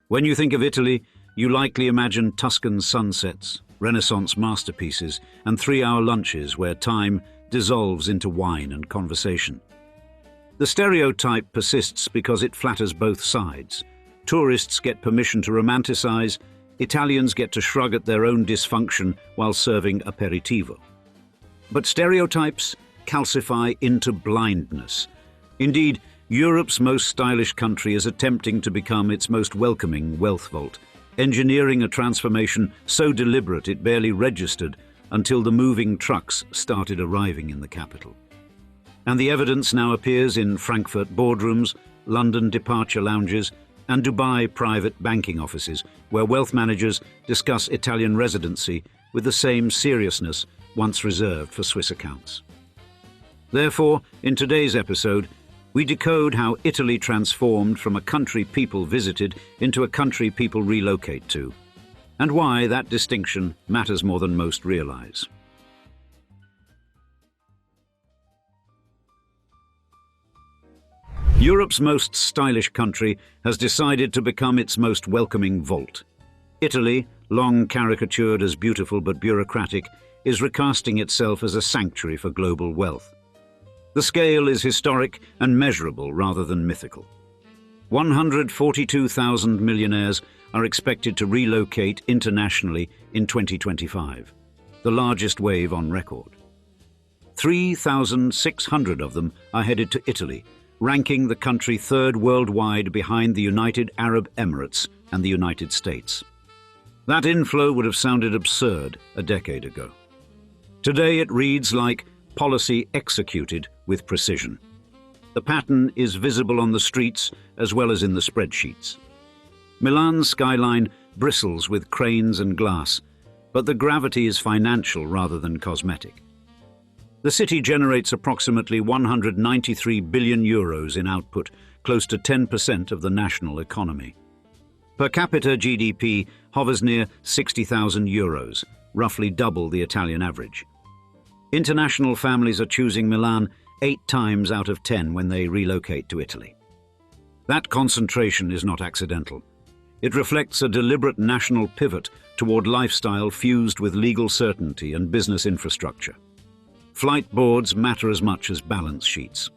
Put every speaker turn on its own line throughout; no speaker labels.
When you think of Italy, you likely imagine Tuscan sunsets, Renaissance masterpieces, and 3-hour lunches where time dissolves into wine and conversation. The stereotype persists because it flatters both sides. Tourists get permission to romanticize, Italians get to shrug at their own dysfunction while serving aperitivo. But stereotypes calcify into blindness. Indeed, Europe's most stylish country is attempting to become its most welcoming wealth vault, engineering a transformation so deliberate it barely registered until the moving trucks started arriving in the capital. And the evidence now appears in Frankfurt boardrooms, London departure lounges, and Dubai private banking offices, where wealth managers discuss Italian residency with the same seriousness once reserved for Swiss accounts. Therefore, in today's episode, we decode how Italy transformed from a country people visited into a country people relocate to, and why that distinction matters more than most realize. Europe's most stylish country has decided to become its most welcoming vault. Italy, long caricatured as beautiful but bureaucratic, is recasting itself as a sanctuary for global wealth. The scale is historic and measurable rather than mythical. 142,000 millionaires are expected to relocate internationally in 2025, the largest wave on record. 3,600 of them are headed to Italy, ranking the country third worldwide behind the United Arab Emirates and the United States. That inflow would have sounded absurd a decade ago. Today it reads like policy executed with precision. The pattern is visible on the streets as well as in the spreadsheets. Milan's skyline bristles with cranes and glass, but the gravity is financial rather than cosmetic. The city generates approximately 193 billion euros in output, close to 10% of the national economy. Per capita GDP hovers near 60,000 euros, roughly double the Italian average. International families are choosing Milan 8 times out of 10 when they relocate to Italy. That concentration is not accidental. It reflects a deliberate national pivot toward lifestyle fused with legal certainty and business infrastructure. Flight boards matter as much as balance sheets.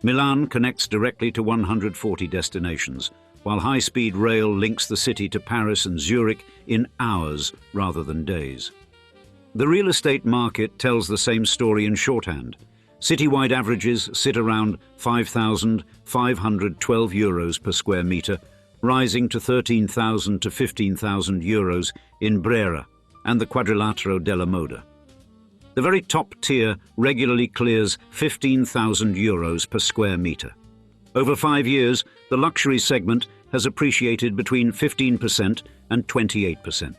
Milan connects directly to 140 destinations, while high-speed rail links the city to Paris and Zurich in hours rather than days. The real estate market tells the same story in shorthand. Citywide averages sit around 5,512 euros per square metre, rising to 13,000 to 15,000 euros in Brera and the Quadrilatero della Moda. The very top tier regularly clears 15,000 euros per square metre. Over 5 years, the luxury segment has appreciated between 15% and 28%.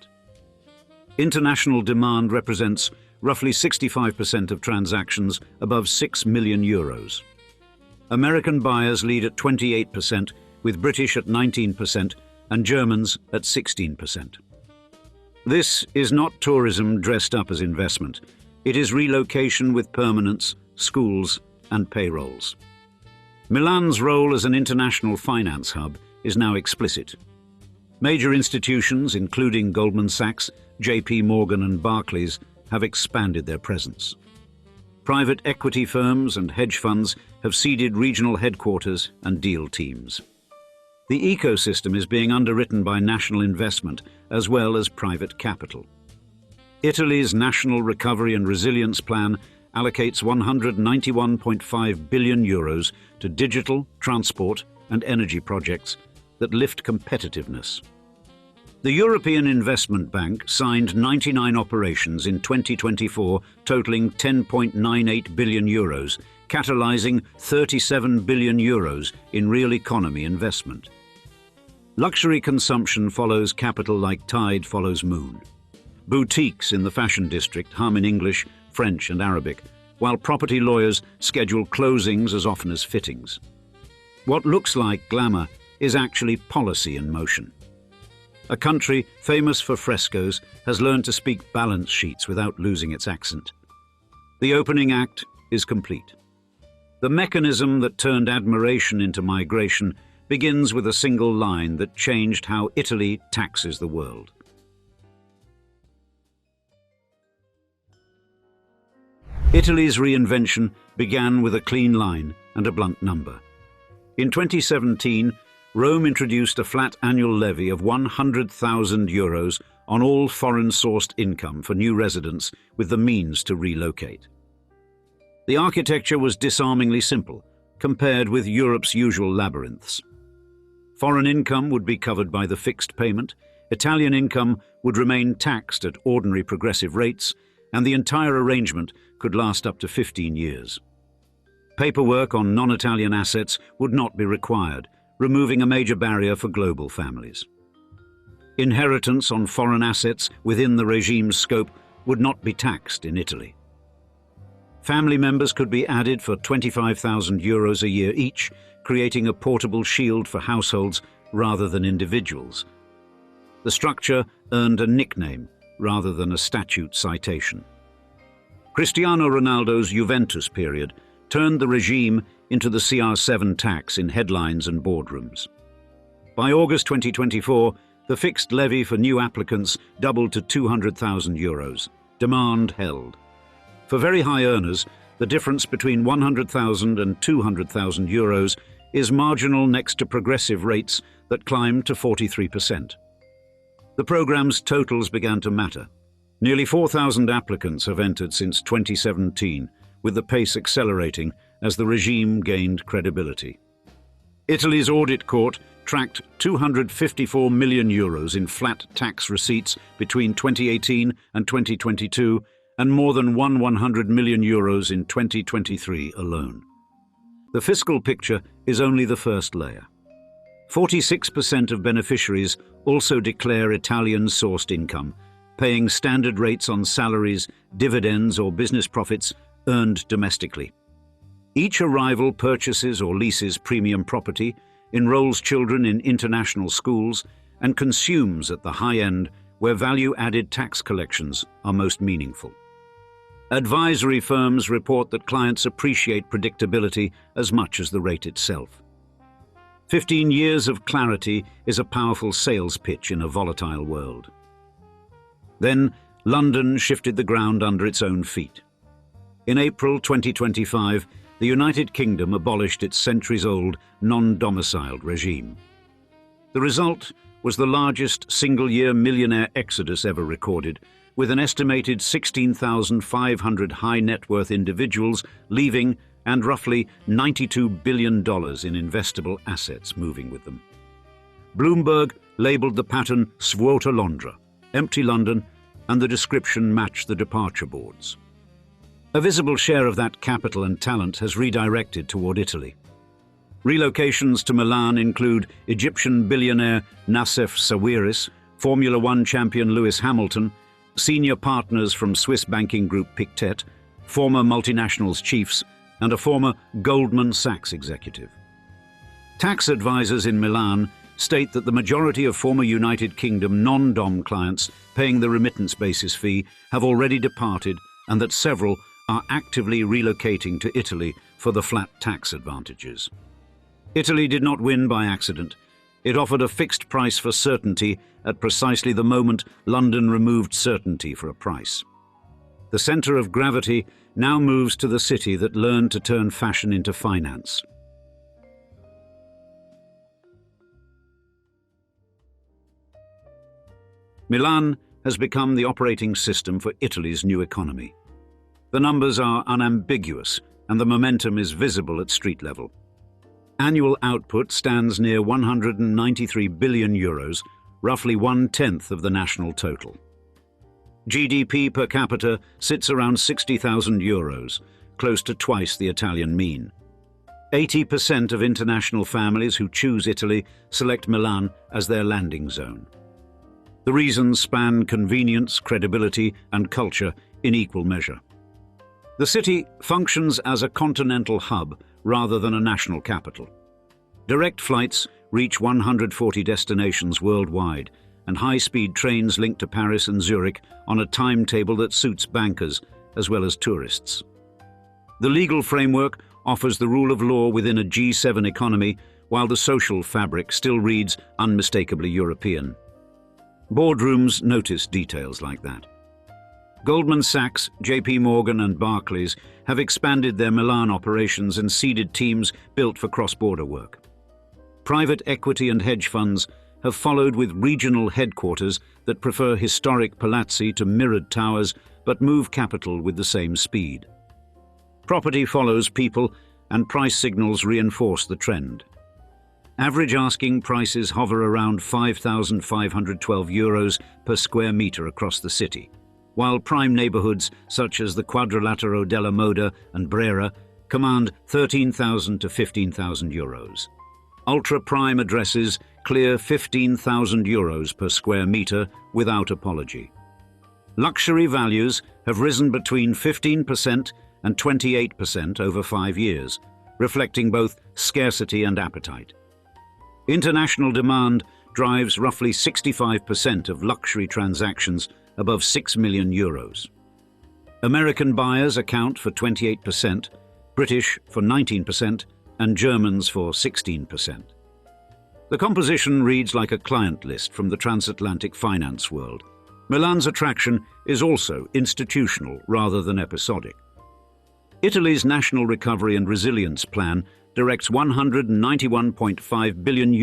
International demand represents roughly 65% of transactions above 6 million euros. American buyers lead at 28%, with British at 19% and Germans at 16%. This is not tourism dressed up as investment. It is relocation with permanence, schools, and payrolls. Milan's role as an international finance hub is now explicit. Major institutions, including Goldman Sachs, JP Morgan, and Barclays, have expanded their presence. Private equity firms and hedge funds have seeded regional headquarters and deal teams. The ecosystem is being underwritten by national investment as well as private capital. Italy's National Recovery and Resilience Plan allocates 191.5 billion euros to digital, transport, and energy projects that lift competitiveness. The European Investment Bank signed 99 operations in 2024 totaling 10.98 billion euros, catalyzing 37 billion euros in real economy investment. Luxury consumption follows capital like tide follows moon. Boutiques in the fashion district hum in English, French, and Arabic, while property lawyers schedule closings as often as fittings. What looks like glamour is actually policy in motion. A country famous for frescoes has learned to speak balance sheets without losing its accent. The opening act is complete. The mechanism that turned admiration into migration begins with a single line that changed how Italy taxes the world. Italy's reinvention began with a clean line and a blunt number. In 2017, Rome introduced a flat annual levy of €100,000 on all foreign-sourced income for new residents with the means to relocate. The architecture was disarmingly simple, compared with Europe's usual labyrinths. Foreign income would be covered by the fixed payment, Italian income would remain taxed at ordinary progressive rates, and the entire arrangement could last up to 15 years. Paperwork on non-Italian assets would not be required, removing a major barrier for global families. Inheritance on foreign assets within the regime's scope would not be taxed in Italy. Family members could be added for €25,000 a year each, creating a portable shield for households rather than individuals. The structure earned a nickname rather than a statute citation. Cristiano Ronaldo's Juventus period turned the regime into the CR7 tax in headlines and boardrooms. By August 2024, the fixed levy for new applicants doubled to €200,000. Demand held. For very high earners, the difference between €100,000 and €200,000 is marginal next to progressive rates that climbed to 43%. The programme's totals began to matter. Nearly 4,000 applicants have entered since 2017, with the pace accelerating as the regime gained credibility. Italy's audit court tracked €254 million in flat tax receipts between 2018 and 2022, and more than €100 million in 2023 alone. The fiscal picture is only the first layer. 46% of beneficiaries also declare Italian-sourced income, paying standard rates on salaries, dividends, or business profits earned domestically. Each arrival purchases or leases premium property, enrolls children in international schools, and consumes at the high end where value-added tax collections are most meaningful. Advisory firms report that clients appreciate predictability as much as the rate itself. 15 years of clarity is a powerful sales pitch in a volatile world. Then, London shifted the ground under its own feet. In April 2025, the United Kingdom abolished its centuries-old, non-domiciled regime. The result was the largest single-year millionaire exodus ever recorded, with an estimated 16,500 high-net-worth individuals leaving and roughly $92 billion in investable assets moving with them. Bloomberg labelled the pattern Svuota Londra, empty London, and the description matched the departure boards. A visible share of that capital and talent has redirected toward Italy. Relocations to Milan include Egyptian billionaire Nassef Sawiris, Formula One champion Lewis Hamilton, senior partners from Swiss banking group Pictet, former multinationals chiefs, and a former Goldman Sachs executive. Tax advisors in Milan state that the majority of former United Kingdom non-dom clients paying the remittance basis fee have already departed, and that several are actively relocating to Italy for the flat tax advantages. Italy did not win by accident. It offered a fixed price for certainty at precisely the moment London removed certainty for a price. The centre of gravity now moves to the city that learned to turn fashion into finance. Milan has become the operating system for Italy's new economy. The numbers are unambiguous, and the momentum is visible at street level. Annual output stands near €193 billion, roughly 1/10 of the national total. GDP per capita sits around €60,000, close to twice the Italian mean. 80% of international families who choose Italy select Milan as their landing zone. The reasons span convenience, credibility, and culture in equal measure. The city functions as a continental hub rather than a national capital. Direct flights reach 140 destinations worldwide, and high-speed trains link to Paris and Zurich on a timetable that suits bankers as well as tourists. The legal framework offers the rule of law within a G7 economy while the social fabric still reads unmistakably European. Boardrooms notice details like that. Goldman Sachs, JP Morgan and Barclays have expanded their Milan operations and seeded teams built for cross-border work. Private equity and hedge funds have followed with regional headquarters that prefer historic palazzi to mirrored towers but move capital with the same speed. Property follows people and price signals reinforce the trend. Average asking prices hover around €5,512 per square metre across the city, while prime neighbourhoods such as the Quadrilatero della Moda and Brera command €13,000 to €15,000. Ultra-prime addresses clear €15,000 per square metre without apology. Luxury values have risen between 15% and 28% over 5 years, reflecting both scarcity and appetite. International demand drives roughly 65% of luxury transactions above €6 million. American buyers account for 28%, British for 19%, and Germans for 16%. The composition reads like a client list from the transatlantic finance world. Milan's attraction is also institutional rather than episodic. Italy's National Recovery and Resilience Plan directs €191.5 billion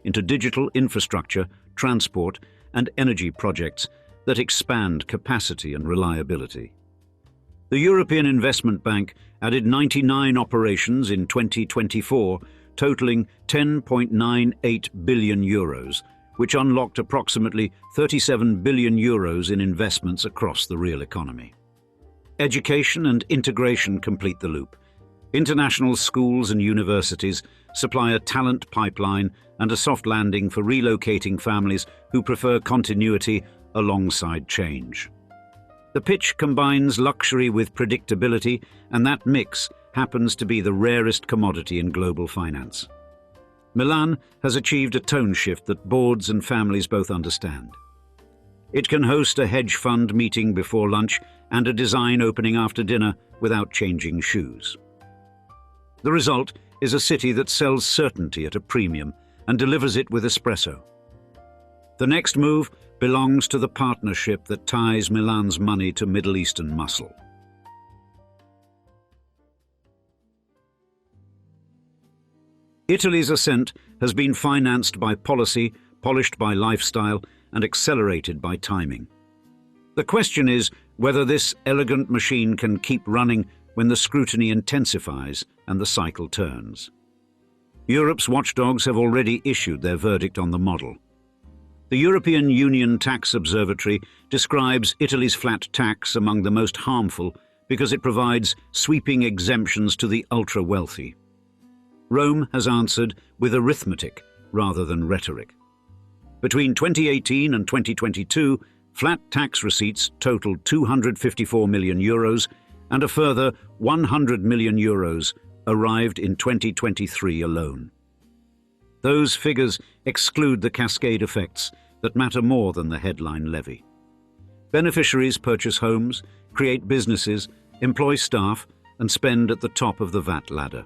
into digital infrastructure, transport, and energy projects that expand capacity and reliability. The European Investment Bank added 99 operations in 2024, totaling €10.98 billion, which unlocked approximately €37 billion in investments across the real economy. Education and integration complete the loop. International schools and universities supply a talent pipeline and a soft landing for relocating families who prefer continuity alongside change. The pitch combines luxury with predictability, and that mix happens to be the rarest commodity in global finance. Milan has achieved a tone shift that boards and families both understand. It can host a hedge fund meeting before lunch and a design opening after dinner without changing shoes. The result is a city that sells certainty at a premium and delivers it with espresso. The next move belongs to the partnership that ties Milan's money to Middle Eastern muscle. Italy's ascent has been financed by policy, polished by lifestyle, and accelerated by timing. The question is whether this elegant machine can keep running when the scrutiny intensifies and the cycle turns. Europe's watchdogs have already issued their verdict on the model. The European Union Tax Observatory describes Italy's flat tax among the most harmful because it provides sweeping exemptions to the ultra-wealthy. Rome has answered with arithmetic rather than rhetoric. Between 2018 and 2022, flat tax receipts totaled €254 million, and a further €100 million arrived in 2023 alone. Those figures exclude the cascade effects that matter more than the headline levy. Beneficiaries purchase homes, create businesses, employ staff, and spend at the top of the VAT ladder.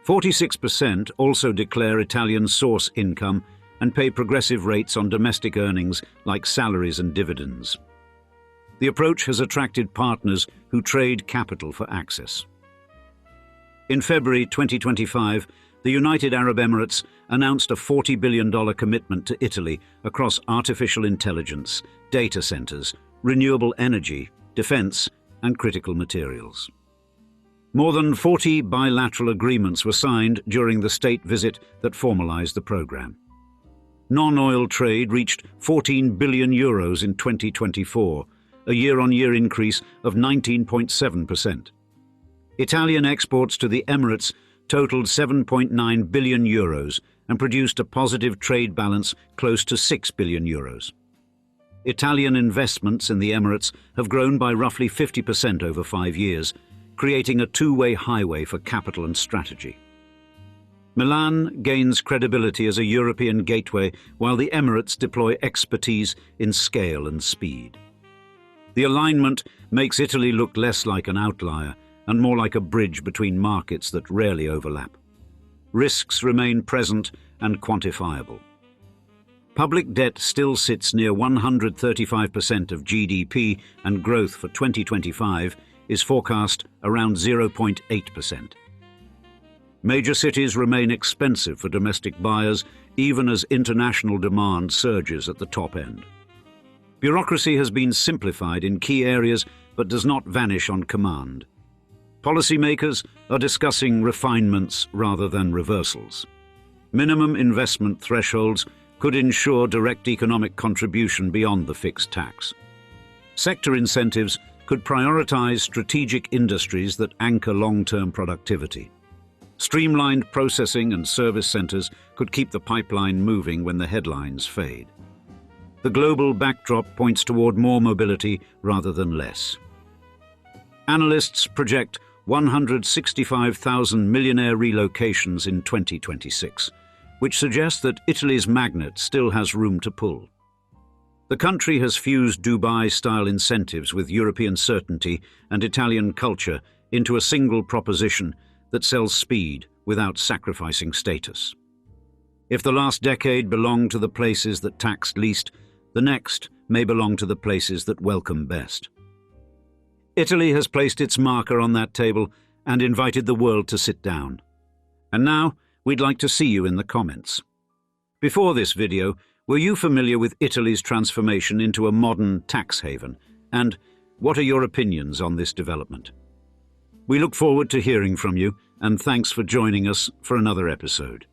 46% also declare Italian source income and pay progressive rates on domestic earnings like salaries and dividends. The approach has attracted partners who trade capital for access. In February 2025, the United Arab Emirates announced a $40 billion commitment to Italy across artificial intelligence, data centers, renewable energy, defense, and critical materials. More than 40 bilateral agreements were signed during the state visit that formalized the program. Non-oil trade reached €14 billion in 2024, a year-on-year increase of 19.7%. Italian exports to the Emirates totaled €7.9 billion and produced a positive trade balance close to €6 billion. Italian investments in the Emirates have grown by roughly 50% over 5 years, creating a two-way highway for capital and strategy. Milan gains credibility as a European gateway, while the Emirates deploy expertise in scale and speed. The alignment makes Italy look less like an outlier and more like a bridge between markets that rarely overlap. risks remain present and quantifiable. Public debt still sits near 135% of GDP, and growth for 2025 is forecast around 0.8%. Major cities remain expensive for domestic buyers, even as international demand surges at the top end. Bureaucracy has been simplified in key areas but does not vanish on command. Policymakers are discussing refinements rather than reversals. Minimum investment thresholds could ensure direct economic contribution beyond the fixed tax. Sector incentives could prioritize strategic industries that anchor long-term productivity. Streamlined processing and service centers could keep the pipeline moving when the headlines fade. The global backdrop points toward more mobility rather than less. Analysts project 165,000 millionaire relocations in 2026, which suggests that Italy's magnet still has room to pull. The country has fused Dubai-style incentives with European certainty and Italian culture into a single proposition that sells speed without sacrificing status. If the last decade belonged to the places that taxed least, the next may belong to the places that welcome best. Italy has placed its marker on that table and invited the world to sit down. And now, we'd like to see you in the comments. Before this video, were you familiar with Italy's transformation into a modern tax haven? And what are your opinions on this development? We look forward to hearing from you, and thanks for joining us for another episode.